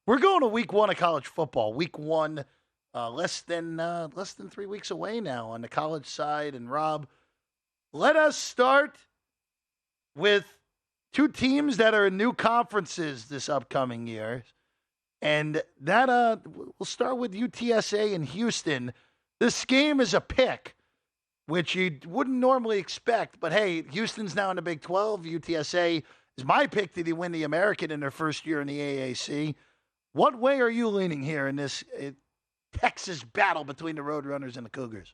We're going to week one of college football. Week one, less than 3 weeks away now on the college side. And Rob, let us start with two teams that are in new conferences this upcoming year. And that we'll start with UTSA and Houston. This game is a pick, which you wouldn't normally expect. But hey, Houston's now in the Big 12. UTSA is my pick to win the American in their first year in the AAC. What way are you leaning here in this Texas battle between the Roadrunners and the Cougars?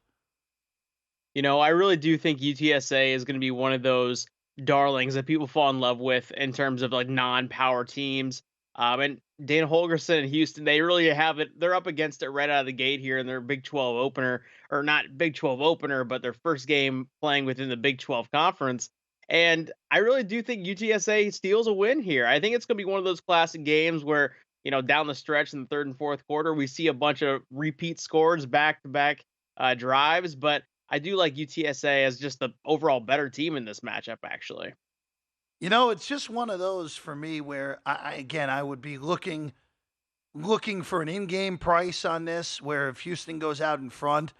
I really do think UTSA is going to be one of those darlings that people fall in love with in terms of like non-power teams. And Dana Holgorsen and Houston, they really have it. They're up against it right out of the gate here in their Big 12 opener, or not Big 12 opener, but their first game playing within the Big 12 conference. And I really do think UTSA steals a win here. I think it's going to be one of those classic games where, down the stretch in the third and fourth quarter, we see a bunch of repeat scores back-to-back drives. But I do like UTSA as just the overall better team in this matchup, actually. It's just one of those for me where I would be looking for an in-game price on this, where if Houston goes out in front,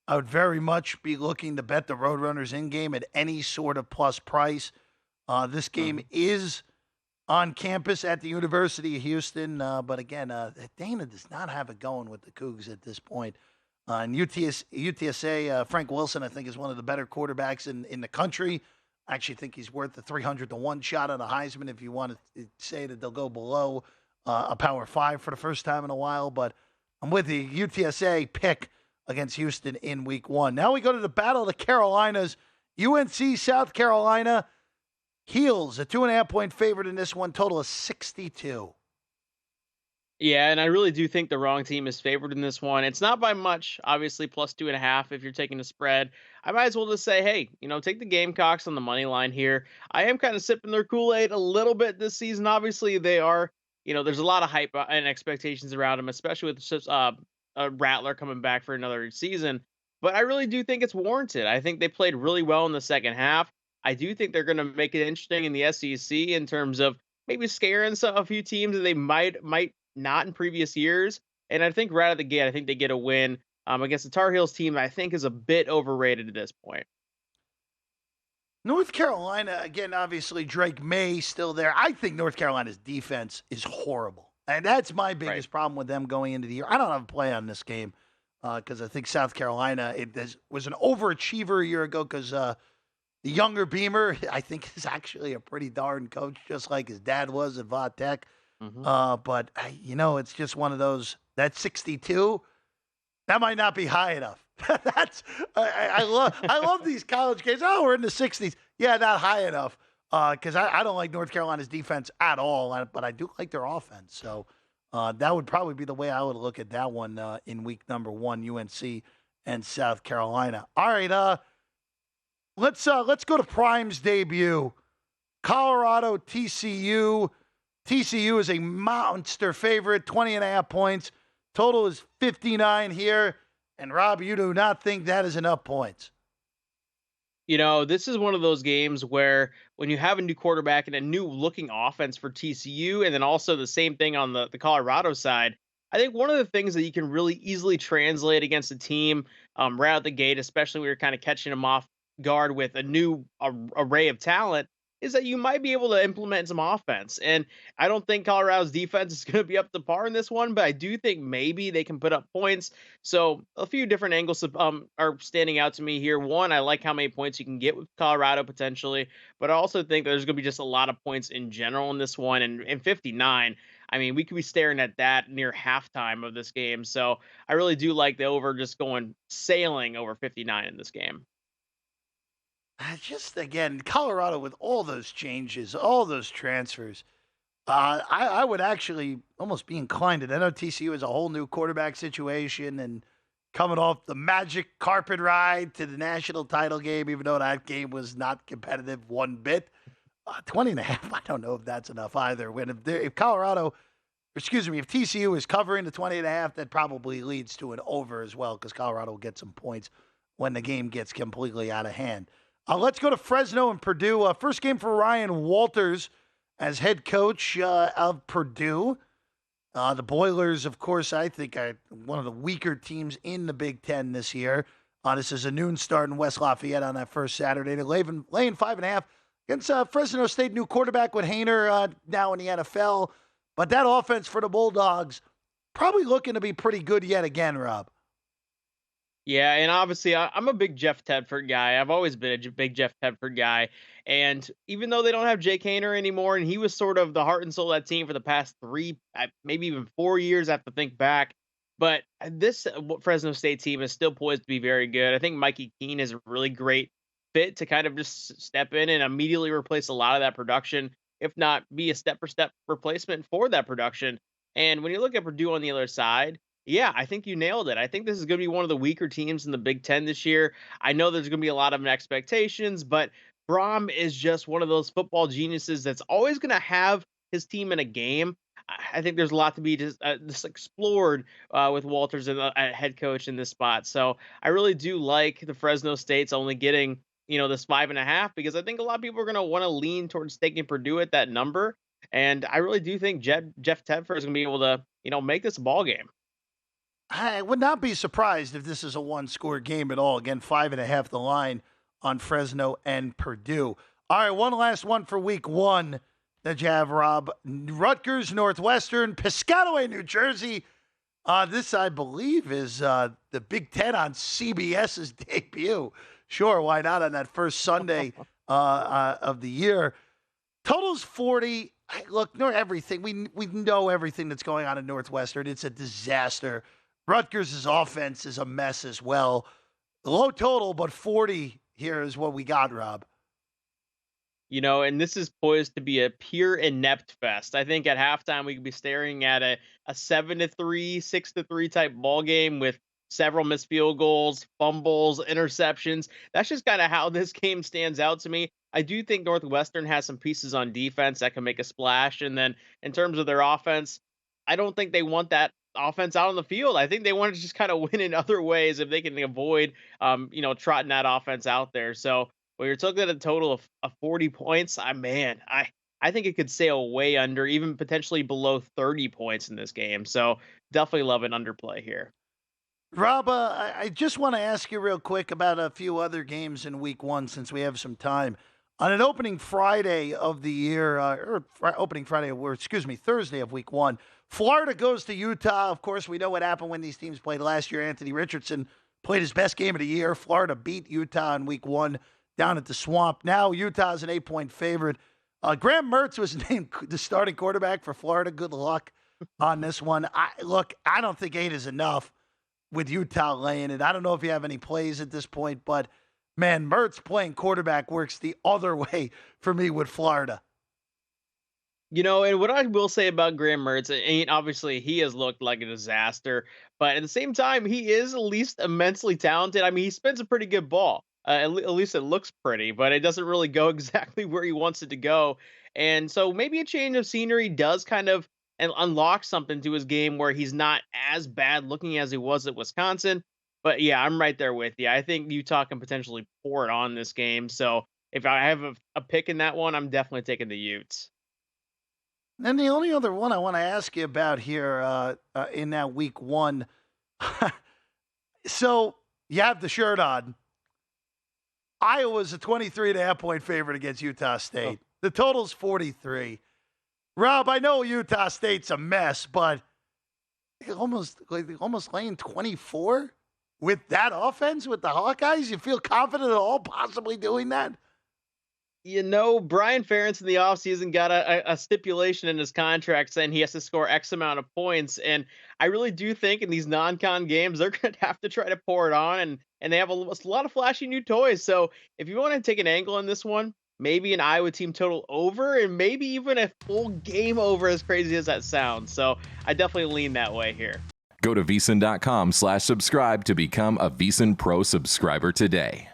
I would very much be looking to bet the Roadrunners in-game at any sort of plus price. This game is on campus at the University of Houston, but again, Dana does not have it going with the Cougs at this point. And UTSA, Frank Wilson, I think, is one of the better quarterbacks in the country. I actually think he's worth the 300-1 shot on a Heisman if you want to say that they'll go below a Power 5 for the first time in a while. But I'm with the UTSA pick against Houston in week one. Now we go to the Battle of the Carolinas. UNC, South Carolina, Heels, a 2.5-point favorite in this one, total of 62. Yeah, and I really do think the wrong team is favored in this one. It's not by much, obviously, plus 2.5 if you're taking a spread. I might as well just say, hey, take the Gamecocks on the money line here. I am kind of sipping their Kool-Aid a little bit this season. Obviously, they are, there's a lot of hype and expectations around them, especially with Rattler coming back for another season. But I really do think it's warranted. I think they played really well in the second half. I do think they're going to make it interesting in the SEC in terms of maybe scaring a few teams that they might not in previous years. And I think right out of the gate, I think they get a win against the Tar Heels team that I think is a bit overrated at this point. North Carolina, again, obviously Drake May still there. I think North Carolina's defense is horrible. And that's my biggest problem with them going into the year. I don't have a play on this game because I think South Carolina was an overachiever a year ago because the younger Beamer, I think, is actually a pretty darn coach, just like his dad was at Va Tech. But it's just one of those. That 62, that might not be high enough. I love these college games. Oh, we're in the 60s. Yeah, not high enough. Because I don't like North Carolina's defense at all, but I do like their offense. So that would probably be the way I would look at that one in week number one, UNC and South Carolina. All right, let's go to Prime's debut. Colorado, TCU. TCU is a monster favorite, 20.5 points. Total is 59 here. And, Rob, you do not think that is enough points. This is one of those games where when you have a new quarterback and a new looking offense for TCU, and then also the same thing on the Colorado side, I think one of the things that you can really easily translate against a team right out the gate, especially when you're kind of catching them off guard with a new array of talent, is that you might be able to implement some offense. And I don't think Colorado's defense is going to be up to par in this one, but I do think maybe they can put up points. So a few different angles are standing out to me here. One, I like how many points you can get with Colorado potentially, but I also think there's going to be just a lot of points in general in this one. And 59, I mean, we could be staring at that near halftime of this game. So I really do like the over just going sailing over 59 in this game. Just, again, Colorado with all those changes, all those transfers, I would actually almost be inclined to. I know TCU is a whole new quarterback situation and coming off the magic carpet ride to the national title game, even though that game was not competitive one bit. 20.5, I don't know if that's enough either. If TCU is covering the 20.5, that probably leads to an over as well because Colorado will get some points when the game gets completely out of hand. Let's go to Fresno and Purdue. First game for Ryan Walters as head coach of Purdue. The Boilers, of course, I think are one of the weaker teams in the Big Ten this year. This is a noon start in West Lafayette on that first Saturday. They're laying 5.5 against Fresno State, new quarterback with Hayner now in the NFL. But that offense for the Bulldogs probably looking to be pretty good yet again, Rob. Yeah, and obviously I'm a big Jeff Tedford guy. I've always been a big Jeff Tedford guy. And even though they don't have Jake Hayner anymore, and he was sort of the heart and soul of that team for the past 3, maybe even 4 years, I have to think back. But this Fresno State team is still poised to be very good. I think Mikey Keene is a really great fit to kind of just step in and immediately replace a lot of that production, if not be a step-for-step replacement for that production. And when you look at Purdue on the other side, yeah, I think you nailed it. I think this is going to be one of the weaker teams in the Big Ten this year. I know there's going to be a lot of expectations, but Brom is just one of those football geniuses that's always going to have his team in a game. I think there's a lot to be just explored with Walters as a head coach in this spot. So I really do like the Fresno State's only getting, this 5.5, because I think a lot of people are going to want to lean towards taking Purdue at that number. And I really do think Jeff Tedford is going to be able to, make this a ball game. I would not be surprised if this is a one-score game at all. Again, 5.5 the line on Fresno and Purdue. All right, one last one for week 1 that you have, Rob. Rutgers, Northwestern, Piscataway, New Jersey. This, I believe, is the Big Ten on CBS's debut. Sure, why not on that first Sunday of the year. Total's 40. Look, everything. We know everything that's going on in Northwestern. It's a disaster. Rutgers' offense is a mess as well. Low total, but 40 here is what we got, Rob. And this is poised to be a pure inept fest. I think at halftime we could be staring at a 7-3, 6-3 type ball game with several missed field goals, fumbles, interceptions. That's just kind of how this game stands out to me. I do think Northwestern has some pieces on defense that can make a splash. And then in terms of their offense, I don't think they want that offense out on the field. I think they want to just kind of win in other ways if they can avoid, trotting that offense out there. So when you're talking at a total of 40 points, I think it could sail way under, even potentially below 30 points in this game. So definitely love an underplay here. Rob, I just want to ask you real quick about a few other games in week 1 since we have some time. On an opening Friday of the year, Thursday of week 1, Florida goes to Utah. Of course, we know what happened when these teams played last year. Anthony Richardson played his best game of the year. Florida beat Utah in week 1 down at the Swamp. Now Utah's an 8-point favorite. Graham Mertz was named the starting quarterback for Florida. Good luck on this one. I don't think 8 is enough with Utah laying it. I don't know if you have any plays at this point, but man, Mertz playing quarterback works the other way for me with Florida. And what I will say about Graham Mertz, obviously he has looked like a disaster, but at the same time, he is at least immensely talented. I mean, he spins a pretty good ball. At least it looks pretty, but it doesn't really go exactly where he wants it to go. And so maybe a change of scenery does kind of unlock something to his game where he's not as bad looking as he was at Wisconsin. But yeah, I'm right there with you. I think Utah can potentially pour it on this game. So if I have a pick in that one, I'm definitely taking the Utes. And the only other one I want to ask you about here in that week 1. So you have the shirt on. Iowa's a 23.5-point favorite against Utah State. The total's 43. Rob, I know Utah State's a mess, but almost laying 24 with that offense with the Hawkeyes. You feel confident at all possibly doing that? Brian Ferentz in the offseason got a stipulation in his contract saying he has to score X amount of points. And I really do think in these non-con games, they're going to have to try to pour it on. And they have a lot of flashy new toys. So if you want to take an angle on this one, maybe an Iowa team total over and maybe even a full game over, as crazy as that sounds. So I definitely lean that way here. Go to VSiN.com/subscribe to become a VSiN Pro subscriber today.